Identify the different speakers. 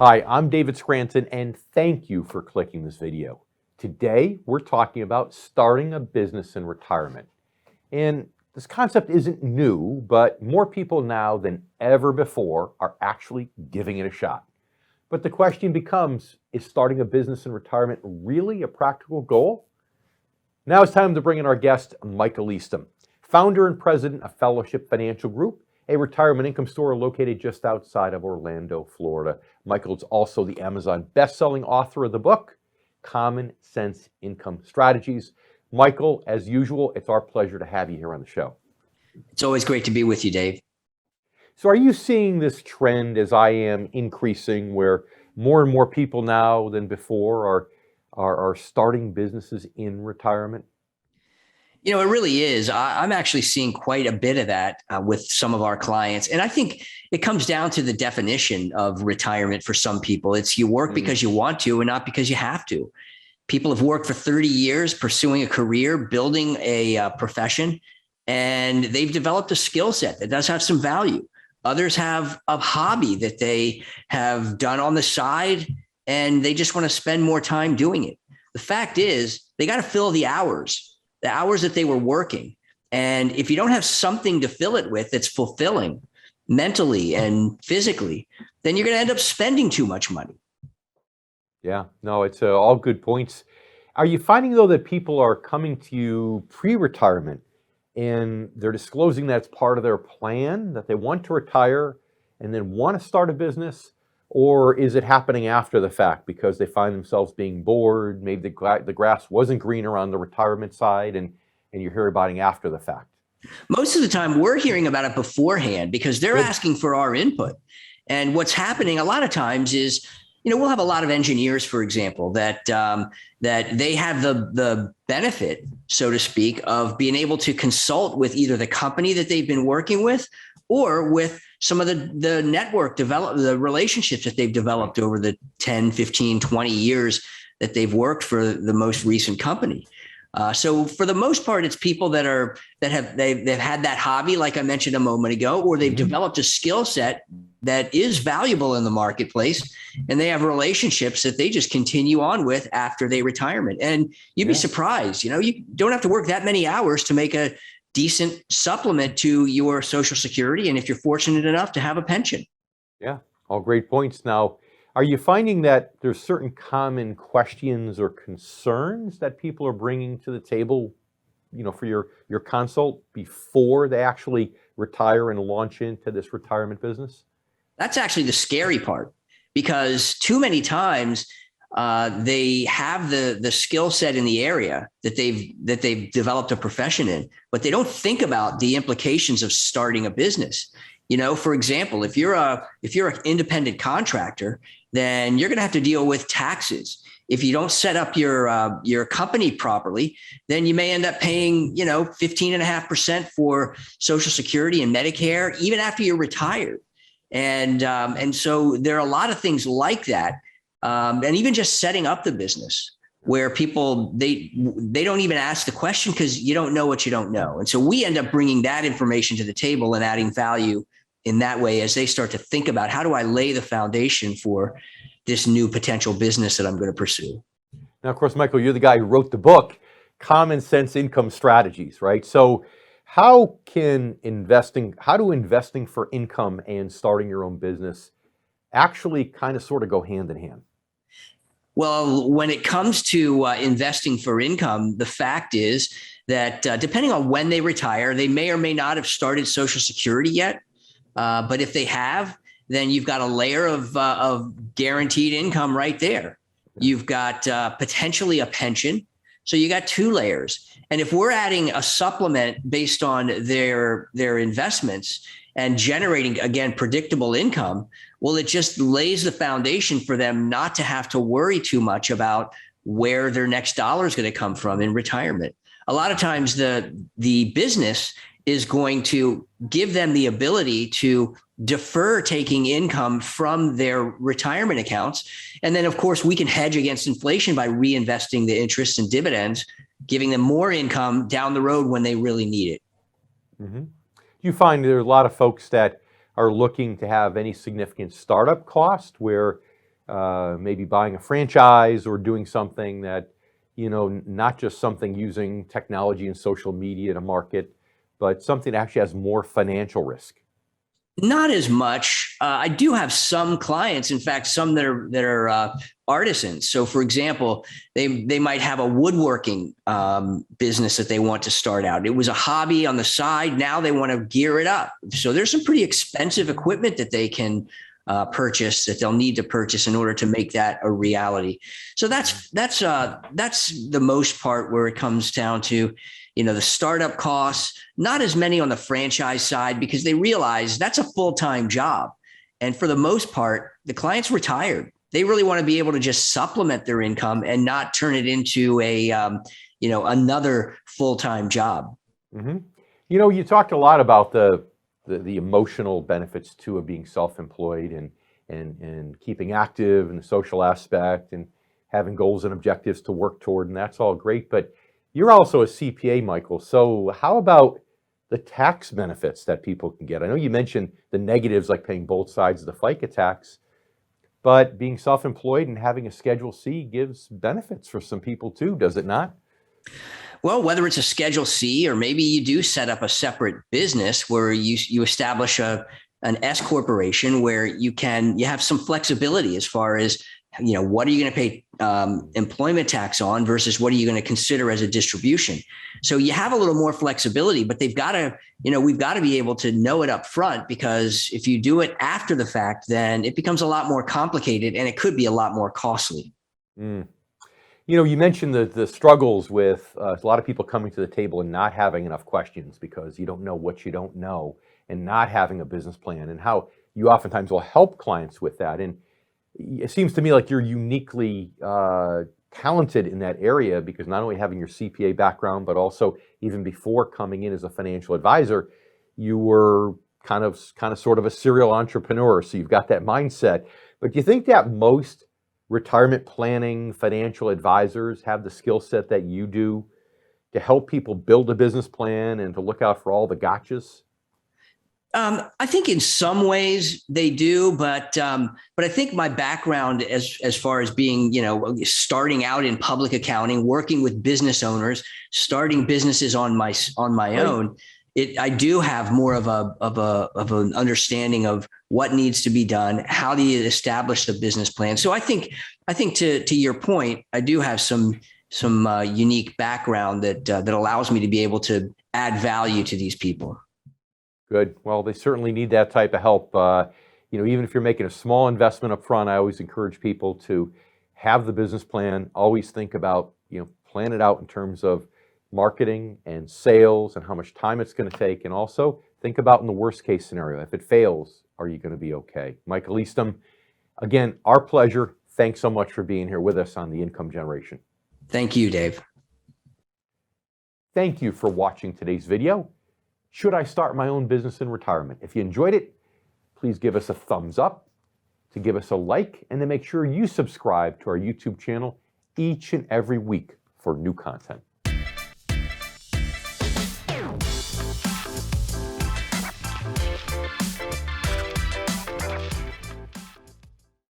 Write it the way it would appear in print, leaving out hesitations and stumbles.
Speaker 1: Hi, I'm David Scranton, and thank you for clicking this video. Today, we're talking about starting a business in retirement. And this concept isn't new, but more people now than ever before are actually giving it a shot. But the question becomes, is starting a business in retirement really a practical goal? Now it's time to bring in our guest, Michael Eastham, founder and president of Fellowship Financial Group, a retirement income store located just outside of Orlando, Florida. Michael's also the Amazon best-selling author of the book, Common Sense Income Strategies. Michael, as usual, it's our pleasure to have you here on the show.
Speaker 2: It's always great to be with you, Dave.
Speaker 1: So are you seeing this trend, as I am, increasing where more and more people now than before are starting businesses in retirement?
Speaker 2: You know, it really is. I'm actually seeing quite a bit of that with some of our clients. And I think it comes down to the definition of retirement for some people. It's you work because you want to and not because you have to. People have worked for 30 years pursuing a career, building a profession, and they've developed a skill set that does have some value. Others have a hobby that they have done on the side, and they just want to spend more time doing it. The fact is, they got to fill the hours that they were working. And if you don't have something to fill it with that's fulfilling mentally and physically, then you're going to end up spending too much money.
Speaker 1: Yeah, no, it's all good points. Are you finding, though, that people are coming to you pre-retirement and they're disclosing that it's part of their plan, that they want to retire and then want to start a business? Or is it happening after the fact because they find themselves being bored, maybe the grass wasn't greener on the retirement side, and you hear about it after the fact?
Speaker 2: Most of the time, we're hearing about it beforehand because they're asking for our input. And what's happening a lot of times is, we'll have a lot of engineers, for example, that they have the benefit, so to speak, of being able to consult with either the company that they've been working with or with some of the network the relationships that they've developed over the 10, 15, 20 years that they've worked for the most recent company. So for the most part, it's people that they've had that hobby, like I mentioned a moment ago, or they've developed a skill set that is valuable in the marketplace, and they have relationships that they just continue on with after their retirement. And you'd be surprised, you don't have to work that many hours to make a decent supplement to your Social Security, and if you're fortunate enough to have a pension.
Speaker 1: Yeah, all great points. Now, are you finding that there's certain common questions or concerns that people are bringing to the table, for your consult before they actually retire and launch into this retirement business?
Speaker 2: That's actually the scary part, because too many times they have the skill set in the area that they've developed a profession in, but they don't think about the implications of starting a business. For example, if you're an independent contractor, then you're going to have to deal with taxes. If you don't set up your company properly, then you may end up paying 15.5% for Social Security and Medicare even after you're retired. And so there are a lot of things like that. And even just setting up the business where people, they don't even ask the question because you don't know what you don't know. And so we end up bringing that information to the table and adding value in that way as they start to think about, how do I lay the foundation for this new potential business that I'm going to pursue?
Speaker 1: Now, of course, Michael, you're the guy who wrote the book, Common Sense Income Strategies, right? So how do investing for income and starting your own business actually kind of sort of go hand in hand?
Speaker 2: Well, when it comes to investing for income, the fact is that depending on when they retire, they may or may not have started Social Security yet. But if they have, then you've got a layer of guaranteed income right there. You've got potentially a pension. So you got two layers. And if we're adding a supplement based on their investments and generating, again, predictable income, well, it just lays the foundation for them not to have to worry too much about where their next dollar is going to come from in retirement. A lot of times the business is going to give them the ability to defer taking income from their retirement accounts. And then, of course, we can hedge against inflation by reinvesting the interest and dividends, giving them more income down the road when they really need it.
Speaker 1: Mm-hmm. You find there are a lot of folks that are looking to have any significant startup cost where maybe buying a franchise or doing something that, not just something using technology and social media to market, but something that actually has more financial risk?
Speaker 2: Not as much. I do have some clients, in fact, some that are artisans. So, for example, they might have a woodworking business that they want to start out. It was a hobby on the side. Now they want to gear it up. So there's some pretty expensive equipment that they can purchase, that they'll need to purchase in order to make that a reality. So that's the most part where it comes down to, the startup costs. Not as many on the franchise side, because they realize that's a full-time job. And for the most part, the client's retired. They really want to be able to just supplement their income and not turn it into another full-time job.
Speaker 1: Mm-hmm. You talked a lot about the emotional benefits too of being self-employed and keeping active and the social aspect and having goals and objectives to work toward, and that's all great. But you're also a CPA, Michael. So how about the tax benefits that people can get? I know you mentioned the negatives, like paying both sides of the FICA tax, but being self-employed and having a Schedule C gives benefits for some people too, does it not?
Speaker 2: Well, whether it's a Schedule C, or maybe you do set up a separate business where you establish an S corporation where you have some flexibility as far as, what are you going to pay employment tax on versus what are you going to consider as a distribution. So you have a little more flexibility, but we've got to be able to know it up front, because if you do it after the fact, then it becomes a lot more complicated and it could be a lot more costly.
Speaker 1: Mm. You mentioned the struggles with a lot of people coming to the table and not having enough questions because you don't know what you don't know, and not having a business plan, and how you oftentimes will help clients with that. And it seems to me like you're uniquely talented in that area, because not only having your CPA background, but also even before coming in as a financial advisor, you were kind of sort of a serial entrepreneur. So you've got that mindset. But do you think that most retirement planning financial advisors have the skill set that you do to help people build a business plan and to look out for all the gotchas?
Speaker 2: I think in some ways they do, but I think my background as far as being, starting out in public accounting, working with business owners, starting businesses on my right. own, I do have more of an understanding of what needs to be done. How do you establish the business plan? So I think to your point, I do have some unique background that allows me to be able to add value to these people.
Speaker 1: Good. Well, they certainly need that type of help. Even if you're making a small investment up front, I always encourage people to have the business plan. Always think about, plan it out in terms of marketing and sales and how much time it's going to take. And also think about in the worst case scenario, if it fails, are you going to be okay? Michael Eastham, again, our pleasure. Thanks so much for being here with us on The Income Generation.
Speaker 2: Thank you, Dave.
Speaker 1: Thank you for watching today's video. Should I start my own business in retirement? If you enjoyed it, please give us a thumbs up, to give us a like, and to make sure you subscribe to our YouTube channel each and every week for new content.